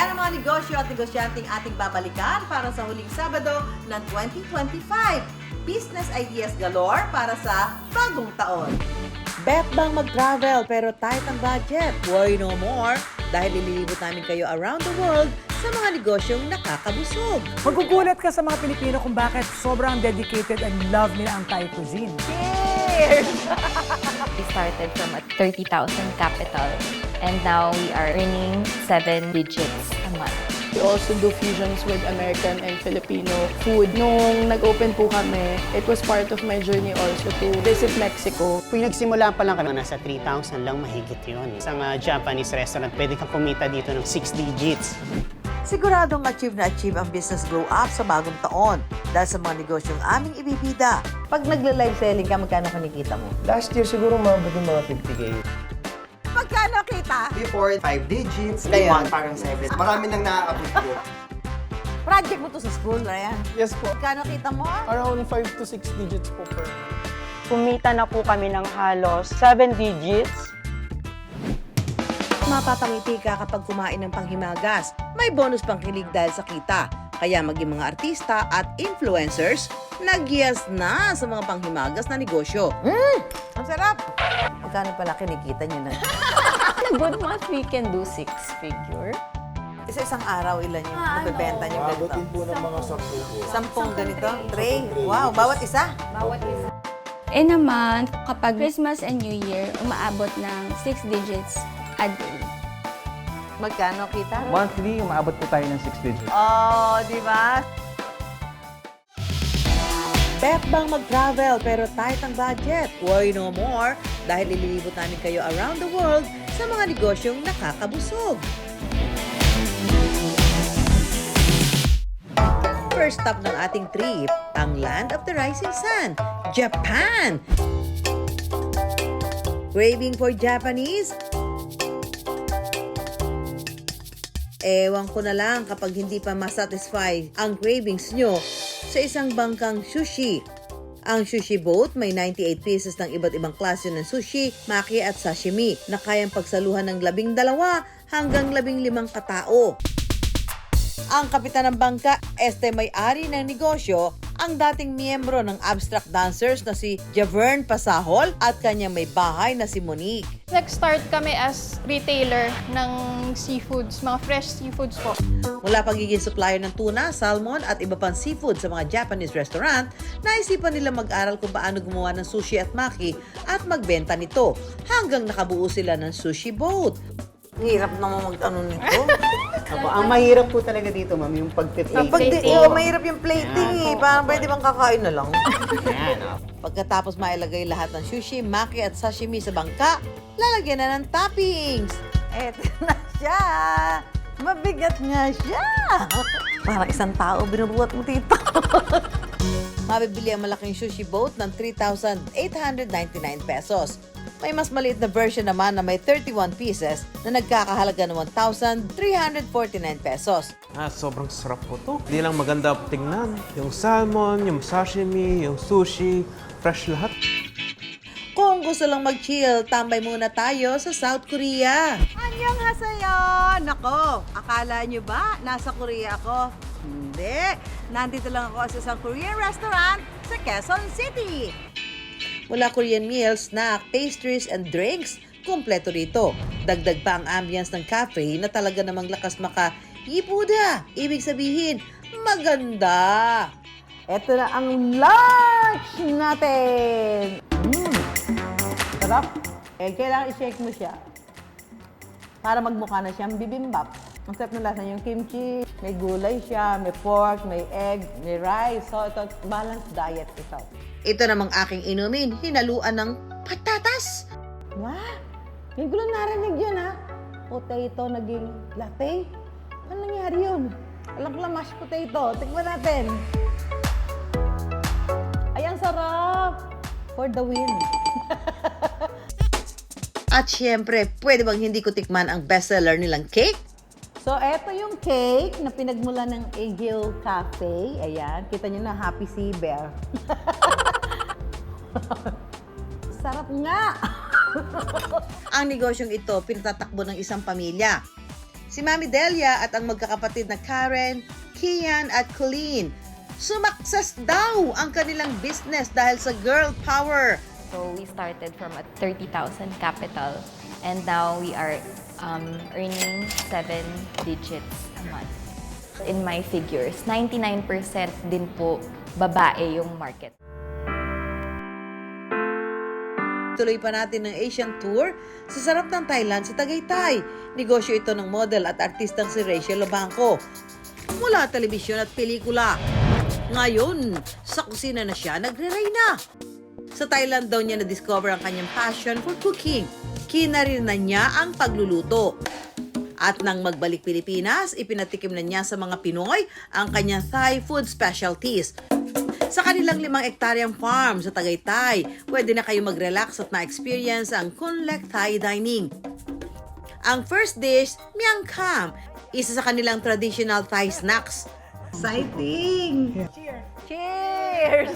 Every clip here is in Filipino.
Yan ang mga negosyo at negosyanteng ating babalikan para sa huling Sabado ng 2025. Business ideas galore para sa bagong taon. Bet bang mag-travel pero tight ang budget? Why no more? Dahil ililibot namin kayo around the world sa mga negosyong nakakabusog. Magugulat ka sa mga Pilipino kung bakit sobrang dedicated and love nila ang Thai cuisine. Cheers! We started from a 30,000 capital and now we are earning 7 digits a month. We also do fusions with American and Filipino food. Nung nag-open po kami, it was part of my journey also to visit Mexico. Kung nagsimula pa lang kami, nasa 3,000 lang mahigit yun. Sa mga Japanese restaurant, pwede kang kumita dito ng 6 digits. Siguradong achieve na achieve ang business grow up sa bagong taon dahil sa mga negosyong aming ibibida. Pag nagla-live selling ka, magkano kinikita mo? Last year siguro umabot yung mga 50K. Magkano kita? Before, 5 digits. Ngayon? Parang 7. Marami nang nakakabot ko. Project mo to sa school, Ryan. Yes po. Magkano kita mo? Around 5 to 6 digits po per Kumita na po kami ng halos 7 digits. Mapapangiti ka kapag kumain ng panghimagas. May bonus pang kilig dahil sa kita. Kaya maging mga artista at influencers, nagyas na sa mga panghimagas na negosyo. Ang sarap! Magkano pala kinikita nyo na? In a good month, we can do 6 figure. Isang araw, ilan yung nabibenta nyo ganito? Abutin po ng mga 10 po. 10 ganito? Tray? Wow, bawat isa? In a month, kapag Christmas and New Year, umaabot ng 6 digits a day. Magkano kita? Monthly, umaabot po tayo ng 6 digits. Oh, di ba? Bet bang mag-travel pero tight ang budget? Why no more? Dahil ililibot namin kayo around the world sa mga negosyong nakakabusog. First stop ng ating trip, ang Land of the Rising Sun, Japan! Craving for Japanese? Ewan ko na lang kapag hindi pa masatisfy ang cravings nyo sa isang bangkang sushi. Ang sushi boat may 98 pieces ng iba't ibang klase ng sushi, maki at sashimi na kayang pagsaluhan ng 12 hanggang 15 katao. Ang kapitan ng bangka, may-ari ng negosyo, ang dating miyembro ng Abstract Dancers na si Javern Pasahol at kanyang may bahay na si Monique. Nag-start kami as retailer ng seafoods, mga fresh seafoods po. Mula pagiging supplier ng tuna, salmon at iba pang seafood sa mga Japanese restaurant, naisipan nila mag-aral kung paano gumawa ng sushi at maki at magbenta nito hanggang nakabuo sila ng sushi boat. Hirap naman mag-ano nito. Apo, ang mahirap po talaga dito, ma'am, yung pag-plating. Mahirap yung plating eh. Parang pwede bang kakain na lang. Yan, oh. Pagkatapos mailagay lahat ng sushi, maki at sashimi sa bangka, lalagyan na ng toppings. Eto na siya. Mabigat nga siya. Parang isang tao binubuhat mo dito. Mabibili ang malaking sushi boat ng 3,899 pesos. May mas maliit na version naman na may 31 pieces na nagkakahalaga ng 1,349 pesos. Sobrang sarap po to. Hindi lang maganda tingnan. Yung salmon, yung sashimi, yung sushi, fresh lahat. Kung gusto lang mag-chill, tambay muna tayo sa South Korea. Annyeonghaseyo! Nako, akala nyo ba nasa Korea ako? Hindi. Nandito lang ako sa isang Korean restaurant sa Quezon City. Mula Korean meals, snack, pastries, and drinks, kumpleto rito. Dagdag pa ang ambience ng cafe na talaga namang lakas maka-ipuda. Ibig sabihin, maganda. Ito na ang lunch natin. Sarap. Kailangan i-shake mo siya para magmukha na siyang bibimbap. Ang sarap ng lasa yung kimchi, may gulay siya, may pork, may egg, may rice. So, ito, balanced diet ito. Ito namang aking inumin, hinaluan ng patatas. Wow! Hindi ko lang narinig yun, ha? Potato naging latte? Ano nangyari yun? Alam ko lang mashed potato. Tikman natin. Ay, ang sarap! For the win. At syempre, pwede bang hindi ko tikman ang bestseller nilang cake? So, eto yung cake na pinagmula ng Eagle Cafe. Ayan, kita nyo na, Happy Sea Bear. Sarap nga! Ang negosyong ito, pinatatakbo ng isang pamilya. si Mami Delia at ang magkakapatid na Karen, Kian at Colleen. Sumakses daw ang kanilang business dahil sa girl power. So we started from a 30,000 capital and now we are earning 7 digits a month. In my figures, 99% din po babae yung market. Tuloy pa natin ng Asian Tour sa sarap ng Thailand sa Tagaytay. Negosyo ito ng model at artistang si Rachel Lobanco. Mula telebisyon at pelikula. Ngayon, sa kusina na siya nagre-reyna. Sa Thailand daw niya na-discover ang kanyang passion for cooking. Kinarin na niya ang pagluluto. At nang magbalik Pilipinas, ipinatikim na niya sa mga Pinoy ang kanyang Thai food specialties. Sa kanilang 5 hektaryang farm sa Tagaytay, pwede na kayo mag-relax at ma-experience ang Kunlek Thai Dining. Ang first dish, Miang Kham, isa sa kanilang traditional Thai snacks. Exciting! Cheers! Cheers!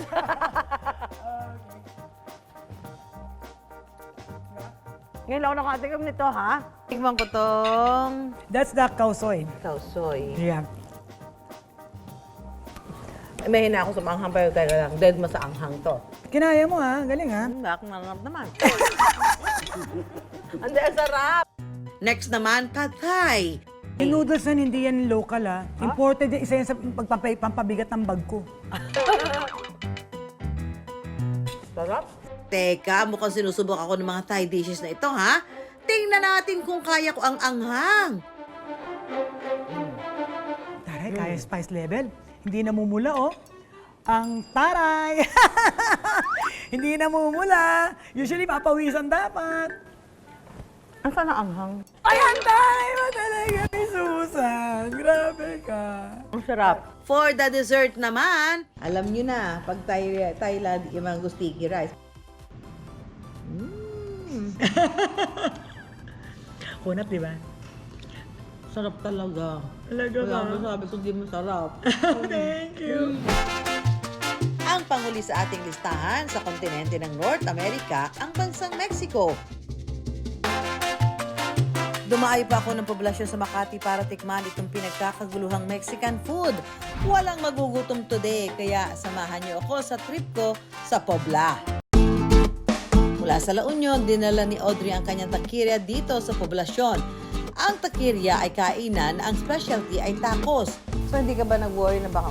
Ngayon ako nakatikim nito, ha? Tikman ko tong That's the kausoy. kausoy. Yeah. May hina ako sa maanghang pero tayo lang. Dead mo sa anghang to. Kinaya mo ha, galing ha. Bakit nangarap naman? Hindi, ang sarap! Next naman, Pad Thai. Yung noodles na hindi yan local ha. Imported yan, isa yan sa pampabigat ng bag ko. Sarap. Teka, mukhang sinusubok ako ng mga Thai dishes na ito, ha? Tingnan natin kung kaya ko ang anghang. Taray, kaya spice level. Hindi namumula oh. Ang taray! Hindi namumula. Usually, papawisan dapat. Ang sana anghang? Ay, ang taray mo talaga ni Susan. Grabe ka. Ang sarap. For the dessert naman, alam nyo na, pag Thailand, yung mga sticky rice. Kunat, di ba? Sarap talaga. Talaga ba? Kaya masabi ko di masarap. Thank you. Ang panghuli sa ating listahan sa kontinente ng North America, ang bansang Mexico. Dumayo pa ako ng poblasyon sa Makati para tikman itong pinagkakaguluhang Mexican food. Walang magugutom today, kaya samahan niyo ako sa trip ko sa Pobla. Mula sa La Union, dinala ni Audrey ang kanyang taqueria dito sa poblasyon. Ang taqueria ay kainan, ang specialty ay tacos. So hindi ka ba nag-worry na baka,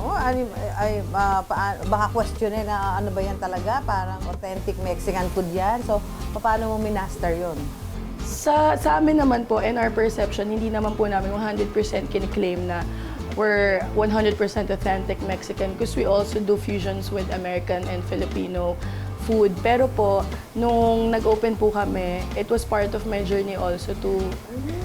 baka questionin na ano ba yan talaga? Parang authentic Mexican food yan. So paano mo minaster yun? Sa amin naman po, and our perception, hindi naman po namin 100% kiniklaim na we're 100% authentic Mexican because we also do fusions with American and Filipino food. Pero po, nung nag-open po kami, it was part of my journey also to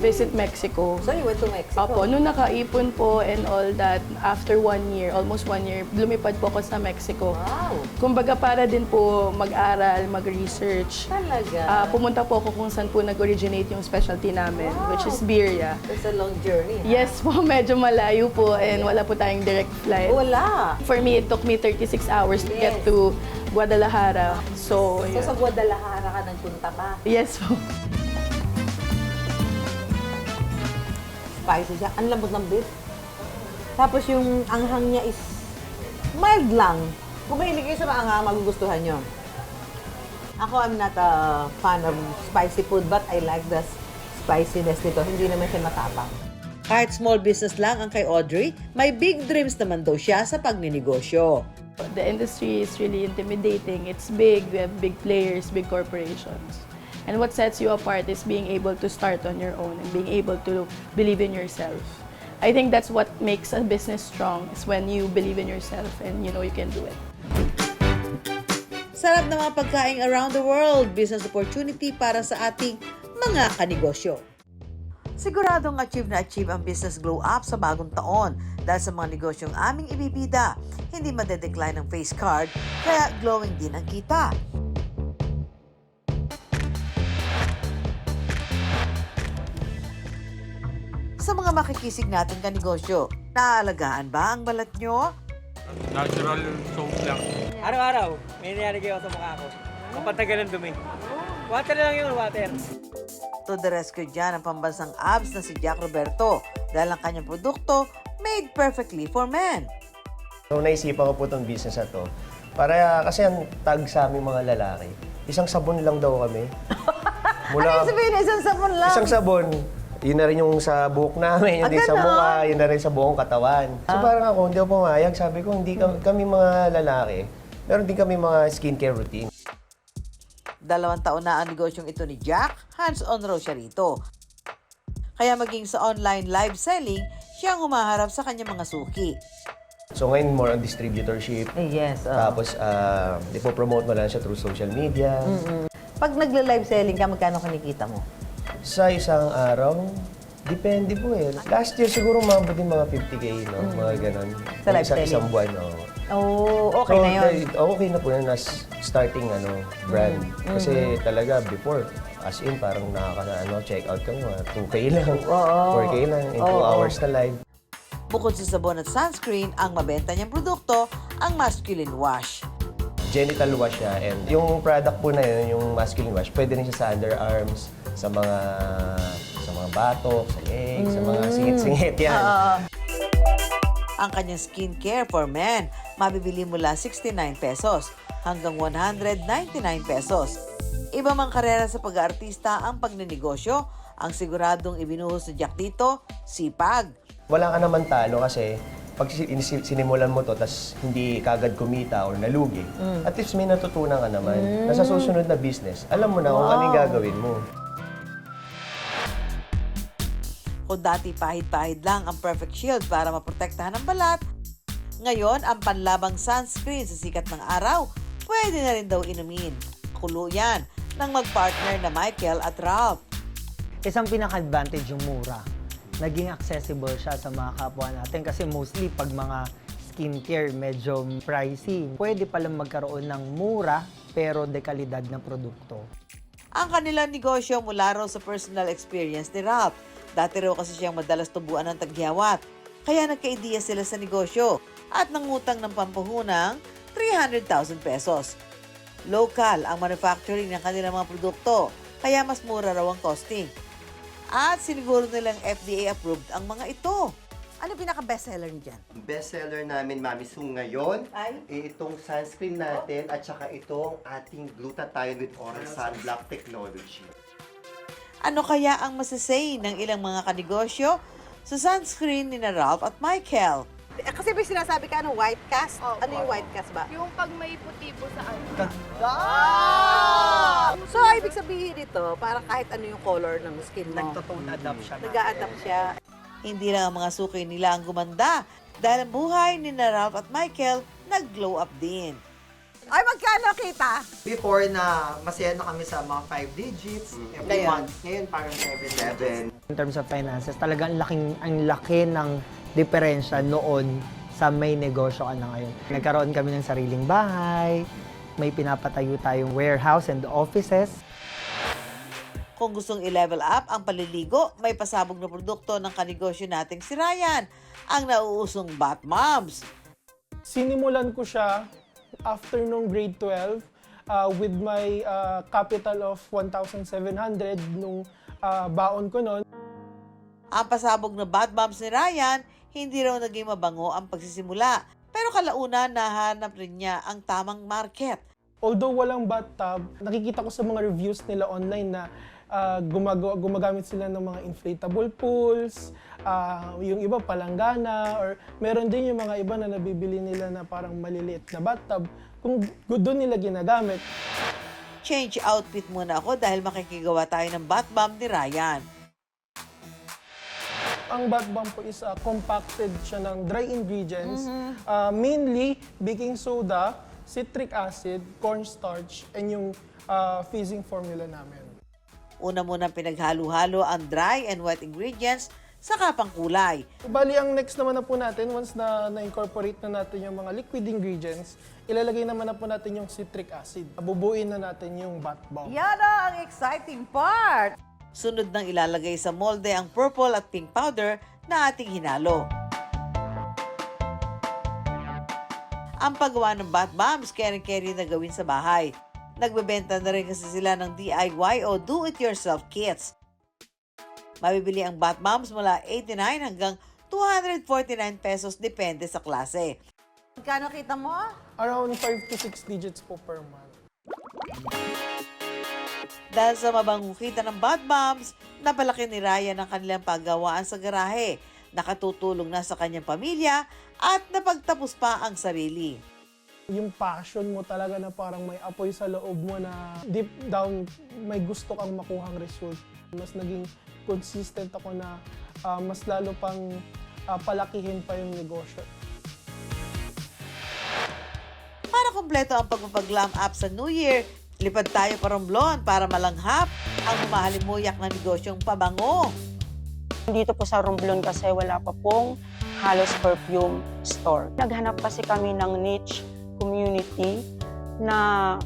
visit Mexico. So you went to Mexico? Opo, nung nakaipon po and all that, after 1 year, almost 1 year, lumipad po ako sa Mexico. Wow! Kumbaga para din po mag-aral, mag-research. Talaga? Pumunta po ako kung saan po nag-originate yung specialty namin, which is birria. It's a long journey. Yes po, medyo malayo po and wala po tayong direct flight. Wala! For me, it took me 36 hours to get to Guadalajara. So, So sa Guadalajara ka nagpunta pa? yes po. Spicy siya. Ang lambot ng beef. Tapos yung anghang niya is mild lang. Kung mahilig kayo sa maanghang, magugustuhan nyo. Ako, I'm not a fan of spicy food, but I like the spiciness nito. Hindi naman siya matapang. Kahit small business lang ang kay Audrey, may big dreams naman daw siya sa pagninegosyo. The industry is really intimidating. It's big. We have big players, big corporations. And what sets you apart is being able to start on your own and being able to believe in yourself. I think that's what makes a business strong, is when you believe in yourself and you know you can do it. Sarap ng mga pagkain around the world, business opportunity para sa ating mga kanegosyo. Siguradong achieve na achieve ang business glow up sa bagong taon dahil sa mga negosyong aming ibibida. Hindi madedecline ang face card, kaya glowing din ang kita. Sa mga makikisig natin kanegosyo, naaalagaan ba ang balat nyo? Natural soap lang. Araw-araw, may nangyari kayo sa mukha ko. Kapag tagal ng dumi. Water lang yun, water. to the rescue dyan ang pambansang abs na si Jack Roberto dahil ang kanyang produkto made perfectly for men. Nung naisipan ko po itong business na to, para kasi ang tag sa aming mga lalaki, isang sabon lang daw kami. Ano yung sabihin? Isang sabon lang? Isang sabon. Yun na rin yung sa buhok namin, yun din sa mukha, yun na rin sa buong katawan. So parang ako, hindi ako pumayag. Sabi ko, hindi kami mga lalaki. Meron din kami mga skincare routine. 2 taon na ang negosyong ito ni Jack, hands-on raw siya rito. Kaya maging sa online live selling, siya ang humaharap sa kanyang mga suki. So ngayon, more on distributorship. Yes. Tapos, ipopromote mo lang siya through social media. Pag nagla-live selling ka, magkano kinikita mo? Sa isang araw, depende po eh. Last year, siguro mabot din mga 50K, no? Mga ganon. Sa live selling? Isang buwan, no? Oh, okay na yun. Okay na po yun as starting brand. Kasi talaga before, as in parang check out ka mo, 2K lang, 4K lang, in 2 hours na live. Bukod sa sabon at sunscreen, ang mabenta niyang produkto, ang masculine wash. Genital wash siya, and yung product po na yun, yung masculine wash, pwede rin siya sa underarms, sa mga batok, sa legs, sa mga singit-singit yan. Ang kanyang skincare for men, mabibili mula 69 pesos hanggang 199 pesos. Iba mang karera sa pag-aartista ang pagnenegosyo, ang siguradong ibinuhos sa Jack dito, sipag. Wala ka naman talo kasi pag sinimulan mo to tas hindi kagad kumita or nalugi, at least may natutunan ka naman na sa susunod na business, alam mo na kung ano yung gagawin mo. Kung dati pahid-pahid lang ang Perfect Shield para maprotektahan ang balat, ngayon ang panlabang sunscreen sa sikat ng araw, pwede na rin daw inumin. Kulo yan ng magpartner na Michael at Ralph. Isang pinaka-advantage yung mura. Naging accessible siya sa mga kapwa natin kasi mostly pag mga skincare medyo pricey, pwede palang magkaroon ng mura pero dekalidad na produkto. Ang kanilang negosyo mula raw sa personal experience ni Ralph. Dati raw kasi siyang madalas tubuan ng tagyawat. Kaya nagka-ideya sila sa negosyo at nangutang ng pampuhunang 300,000 pesos. Local ang manufacturing ng kanilang mga produkto, kaya mas mura raw ang costing. At siniguro nilang FDA-approved ang mga ito. Ano pinaka-bestseller niyo dyan? Bestseller namin, Mami Sue, ngayon, Ay? itong sunscreen natin at saka itong ating glutathione with oral sunblock technology. Ano kaya ang masasay ng ilang mga kanegosyo sa sunscreen ni na Ralph at Michael? Kasi may sinasabi ka, white cast? Ano yung white cast ba? Yung pag may puti po sa So, ibig sabihin ito, parang kahit ano yung color ng skin mo. Nagtotone adapt siya. Nag-a-adapt siya. Hindi lang ang mga suki nila ang gumanda dahil ang buhay ni na Ralph at Michael nag-glow up din. Ay, magkano kita? Before na masaya na kami sa mga 5 digits every Ngayon? month. Ngayon parang 7 digits. In terms of finances, talagang ang laki ng diferensya noon sa may negosyo ka na ngayon. Nagkaroon kami ng sariling bahay, may pinapatayo tayong warehouse and offices. Kung gustong i-level up ang paliligo, may pasabog na produkto ng kanegosyo nating si Ryan, ang nauusong Bath Moms. Sinimulan ko siya after nung grade 12 with my capital of 1,700 nung baon ko noon. Ang pasabog na Bath Moms ni Ryan, hindi raw naging mabango ang pagsisimula. Pero kalaunan, nahanap rin niya ang tamang market. Although walang bathtub, nakikita ko sa mga reviews nila online na gumagamit sila ng mga inflatable pools, yung iba palanggana, or meron din yung mga iba na nabibili nila na parang maliliit na bathtub kung doon nila ginagamit. Change outfit muna ako dahil makikigawa tayo ng bath bomb ni Ryan. Ang bath bomb po is compacted siya ng dry ingredients, mainly baking soda, citric acid, cornstarch, and yung fizzing formula namin. Una muna pinaghalo-halo ang dry and wet ingredients sa kapang kulay. Bali, ang next naman na po natin, once na-incorporate na natin yung mga liquid ingredients, ilalagay naman na po natin yung citric acid. Bubuin na natin yung bath bomb. Yan ang exciting part! Sunod nang ilalagay sa molde ang purple at pink powder na ating hinalo. Ang paggawa ng bath bombs, carry na gawin sa bahay. Nagbebenta na rin kasi sila ng DIY o do-it-yourself kits. Mabibili ang bath bombs mula 89 hanggang 249 pesos depende sa klase. Magkano kita mo? Around 5 to 6 digits po per month. Dahil sa mabangong kita ng bath bombs, napalaki ni Ryan ang kanilang paggawaan sa garahe. Nakatutulong na sa kanyang pamilya at napagtapos pa ang sarili. Yung passion mo talaga na parang may apoy sa loob mo na deep down may gusto kang makuhang result. Mas naging consistent ako na mas lalo pang palakihin pa yung negosyo. Para kumpleto ang pagpapaglam up sa New Year, lipad tayo pa Romblon para malanghap ang humahalimuyak na negosyong pabango. Dito po sa Romblon kasi wala pa pong halos perfume store. Naghanap kasi kami ng niche community na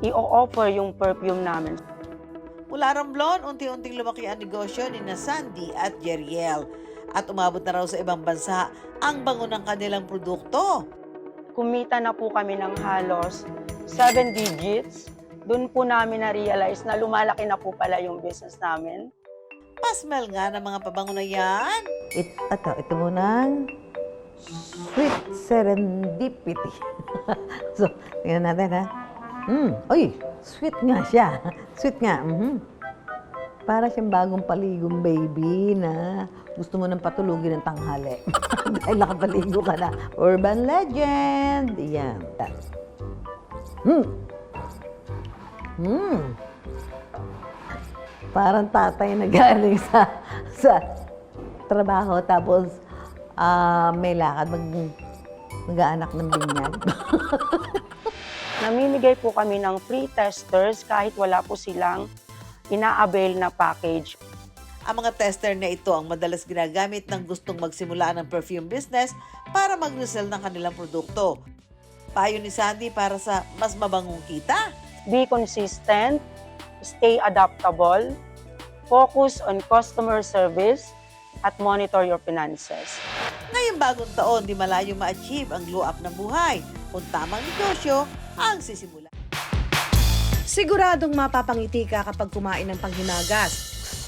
i-offer yung perfume namin. Mula Romblon, unti-unting lumaki ang negosyo ni na Sandy at Jeriel. At umabot na raw sa ibang bansa ang bango ng kanilang produkto. Kumita na po kami ng halos 7 digits. Doon po namin na-realize na lumalaki na po pala yung business namin. Pasmell nga ng mga pabango na yan. Ito munang Sweet Serendipity. So, tingnan natin ha. Uy, sweet nga siya. Sweet nga. Para siyang bagong paligong baby na gusto mo nang patulugin ng tanghali. Dahil nakapaligo ka na. Urban legend. Yan. Parang tatay na galing sa trabaho tapos may lakad mag-aanak ng binyag. Namimigay po kami ng free testers kahit wala po silang ina-avail na package. Ang mga tester na ito ang madalas ginagamit ng gustong magsimula ng perfume business para mag-resell ng kanilang produkto. Payo ni Sandy para sa mas mabangong kita. Be consistent, stay adaptable, focus on customer service, at monitor your finances. Ngayong bagong taon, di malayo ma-achieve ang glow up ng buhay kung tamang negosyo ang sisimula. Siguradong mapapangiti ka kapag kumain ng panghimagas.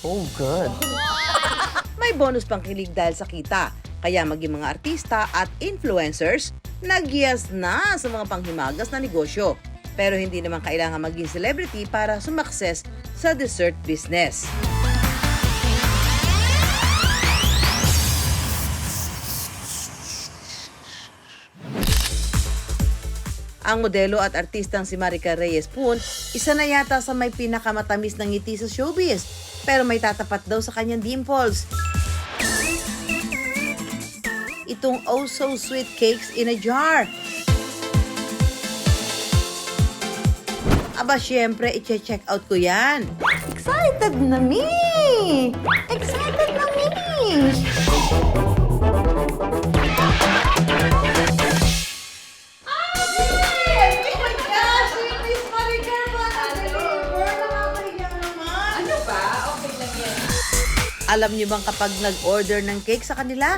So good! May bonus pang kilig dahil sa kita. Kaya maging mga artista at influencers, nagyas na sa mga panghimagas na negosyo. Pero hindi naman kailangan maging celebrity para sumakses sa dessert business. Ang modelo at artistang si Maricar Reyes Poon, isa na yata sa may pinakamatamis ng ngiti sa showbiz. Pero may tatapat daw sa kanyang dimples. Itong oh so sweet cakes in a jar. Aba, syempre, i-check out ko yan. Excited na me! Excited na me! Alam niyo bang kapag nag-order ng cake sa kanila,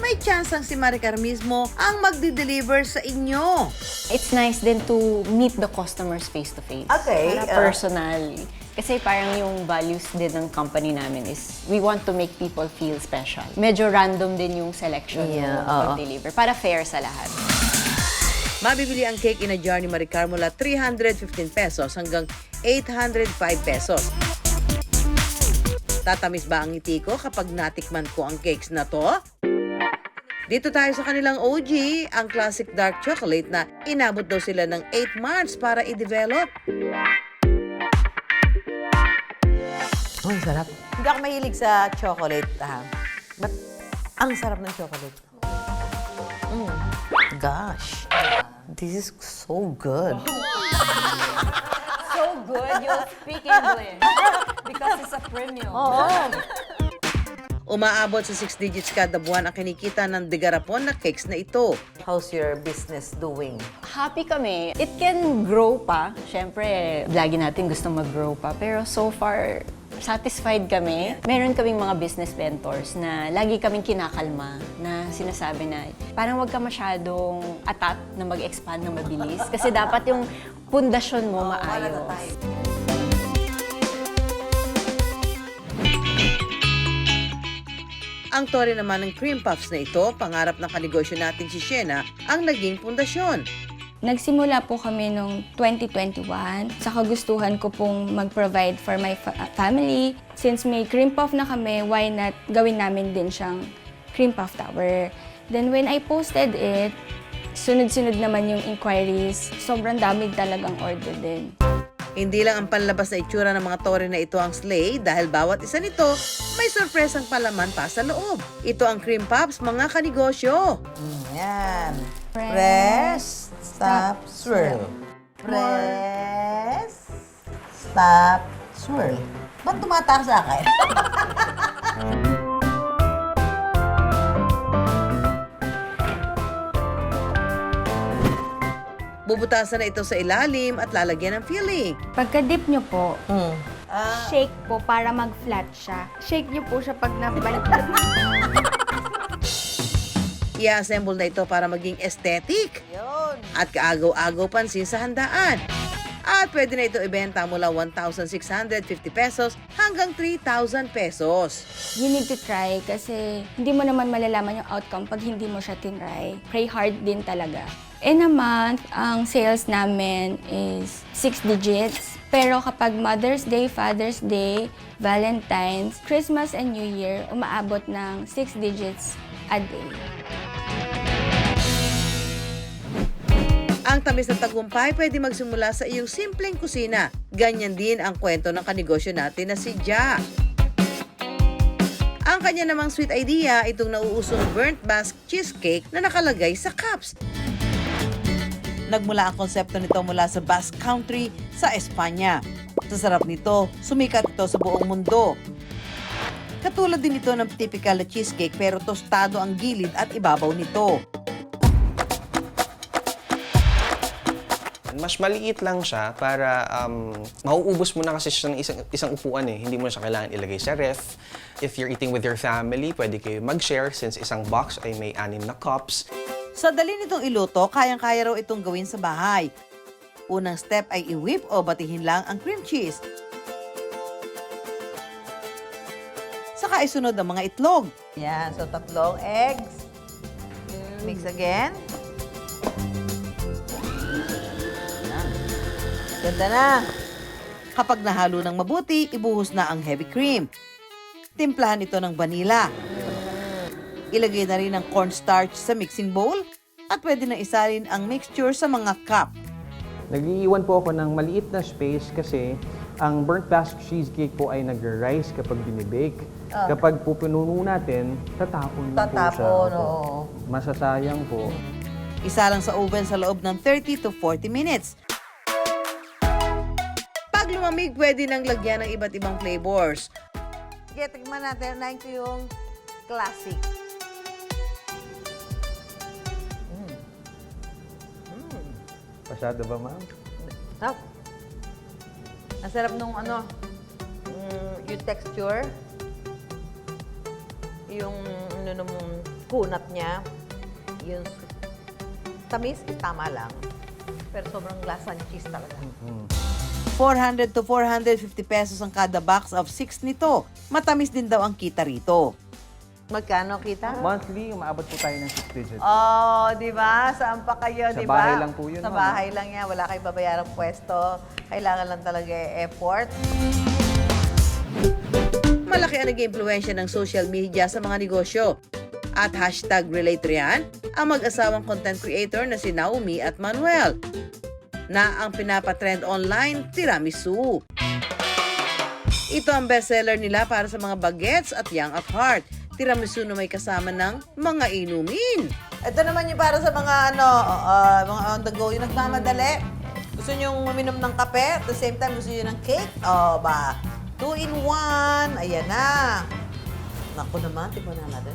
may chance ang si Maricar mismo ang magdi-deliver sa inyo. It's nice din to meet the customers face-to-face. Okay. Para personally. Kasi parang yung values din ng company namin is we want to make people feel special. Medyo random din yung selection ng pag-deliver para fair sa lahat. Mabibili ang cake in a jar ni Maricar mula 315 pesos hanggang 805 pesos. Tatamis ba ang ngiti ko kapag natikman ko ang cakes na to? Dito tayo sa kanilang OG, ang classic dark chocolate na inabot daw sila ng 8 months para i-develop. Oh, ang sarap. Hindi ako mahilig sa chocolate, but ang sarap ng chocolate. Gosh, this is so good. So good, you'll speak English. Because it's a premium. Oo. Umaabot sa 6 digits kada buwan ang kinikita ng degarapon na cakes na ito. How's your business doing? Happy kami. It can grow pa. Siyempre, lagi natin gusto mag-grow pa. Pero so far, satisfied kami. Meron kaming mga business mentors na lagi kaming kinakalma na sinasabi na parang wag ka masyadong atat na mag-expand na mabilis. Kasi dapat yung pundasyon mo maayos. Ang tore naman ng cream puffs na ito, pangarap ng kanegosyo natin si Shena, ang naging pundasyon. Nagsimula po kami noong 2021. Sa kagustuhan ko pong mag-provide for my family. Since may cream puff na kami, why not gawin namin din siyang cream puff tower. Then when I posted it, sunod-sunod naman yung inquiries. Sobrang dami talagang order din. Hindi lang ang panlabas na itsura ng mga tore na ito ang slay dahil bawat isa nito may sorpresang palaman pa sa loob. Ito ang cream puffs, mga kanegosyo. Yan. Press, stop, swirl. Press, stop, swirl. Ba't tumataas sa akin? Bubutasan na ito sa ilalim at lalagyan ng filling. Pagka-dip nyo po, shake po para mag-flat siya. Shake nyo po siya pag nabalik-balik. I-assemble na ito para maging aesthetic. At kaagaw-agaw pansin sa handaan. At pwede na ito ibenta mula 1,650 pesos hanggang 3,000 pesos. You need to try kasi hindi mo naman malalaman yung outcome pag hindi mo siya tinry. Pray hard din talaga. In a month, ang sales namin is 6 digits. Pero kapag Mother's Day, Father's Day, Valentine's, Christmas and New Year, umaabot ng 6 digits a day. Ang tamis ng tagumpay pwede magsimula sa iyong simpleng kusina. Ganyan din ang kwento ng kanegosyo natin na si Ja. Ang kanya namang sweet idea, itong nauusong burnt basque cheesecake na nakalagay sa cups. Nagmula ang konsepto nito mula sa Basque Country sa Espanya. Sa sarap nito, sumikat ito sa buong mundo. Katulad din ito ng typical na cheesecake pero tostado ang gilid at ibabaw nito. Mas maliit lang siya para mauubos mo na kasi siya ng isang upuan eh. Hindi mo na siya kailangan ilagay sa ref. If you're eating with your family, pwede kayo mag-share since isang box ay may 6 na cups. Sa dali nitong iluto, kayang-kaya raw itong gawin sa bahay. Unang step ay i-whip o batihin lang ang cream cheese. Saka isunod ang mga itlog. Yan, so 3 eggs. Mix again. Ganda na. Kapag nahalo ng mabuti, ibuhos na ang heavy cream. Timplahan ito ng vanilla. Ilagay na rin ang cornstarch sa mixing bowl at pwede na isalin ang mixture sa mga cup. Nag-iiwan po ako ng maliit na space kasi ang burnt basque cheesecake po ay nag-rise kapag binibake. Kapag po pinuno natin, tatapon na po siya. Tatapon, oo. Masasayang po. Isa lang sa oven sa loob ng 30 to 40 minutes. Pag lumamig, pwede nang lagyan ng iba't ibang flavors. Sige, tikman natin. Nain ko yung classic. Masyado ba, ma'am? Sarap. Ang sarap nung yung texture, yung kunat niya, yung tamis, tama lang. Pero sobrang lasa ng cheese talaga. 400 to 450 pesos ang kada box of 6 nito. Matamis din daw ang kita rito. Magkano kita? Monthly, umaabot po tayo ng 6 digits. Oh, di ba? Saan pa kayo, di ba? Sa bahay lang po yun, Sa ma'am. bahay lang yan. Wala kayong babayarang pwesto. Kailangan lang talaga effort. Malaki ang nag-impluensya ng social media sa mga negosyo. At #relate riyan ang mag-asawang content creator na si Naomi at Manuel na ang pinapatrend online, tiramisu. Ito ang bestseller nila para sa mga bagets at young at heart. Tiramisu na may kasama ng mga inumin. Ito naman yung para sa mga mga on the go, yung nagmamadali. Gusto nyo uminom ng kape, at the same time gusto nyo ng cake. O ba, 2-in-1. Ayan na. Naku naman, tikman na natin.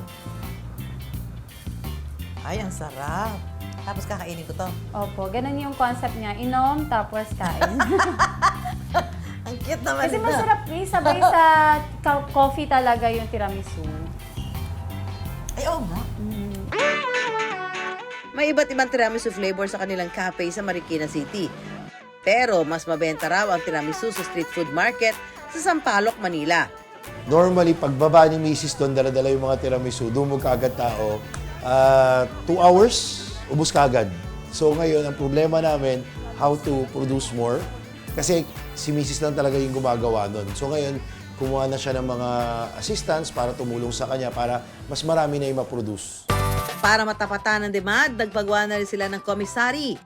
Ay, ang sarap. Tapos kakainin ko to. Opo, ganun yung concept niya. Inom, tapos kain. Ang cute naman Kasi ito. masarap sabay sa coffee talaga yung tiramisu. Ay, oo nga. May iba't ibang tiramisu flavor sa kanilang cafe sa Marikina City. Pero mas mabenta raw ang tiramisu sa street food market sa Sampaloc, Manila. Normally, pagbaba ni Mrs. doon, dala-dala yung mga tiramisu, dumog kaagad tao. 2 hours, ubos kaagad. So ngayon, ang problema namin, how to produce more. Kasi si Mrs. lang talaga yung gumagawa nun. So ngayon, kumuha na siya ng mga assistants para tumulong sa kanya para mas marami na yung ma-produce. Para matapatan ng demand, nagpagawa na rin sila ng commissary.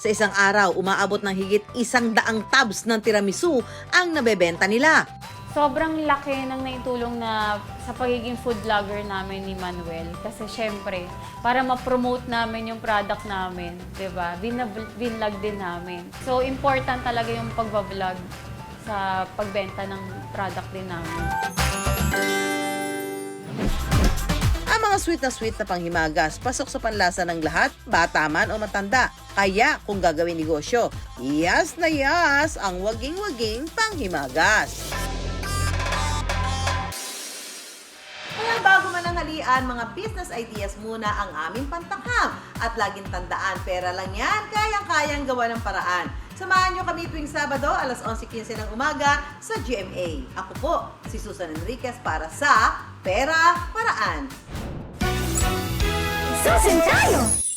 Sa isang araw, umaabot ng higit 100 tubs ng tiramisu ang nabebenta nila. Sobrang laki ng naitulong na sa pagiging food vlogger namin ni Manuel. Kasi syempre, para ma-promote namin yung product namin, di ba? Binlog din namin. So, important talaga yung pagbablog sa pagbenta ng product din namin. Ang mga sweet na panghimagas, pasok sa panlasa ng lahat, bata man o matanda. Kaya kung gagawin negosyo, yas na yas ang waging-waging panghimagas. Kaya bago mananghalian, mga business ideas muna ang aming pantakham. At laging tandaan, pera lang yan, kayang-kayang gawa ng paraan. Samahan nyo kami tuwing Sabado, alas 11:15 ng umaga sa GMA. Ako po, si Susan Enriquez para sa Pera Paraan. Susan tayo!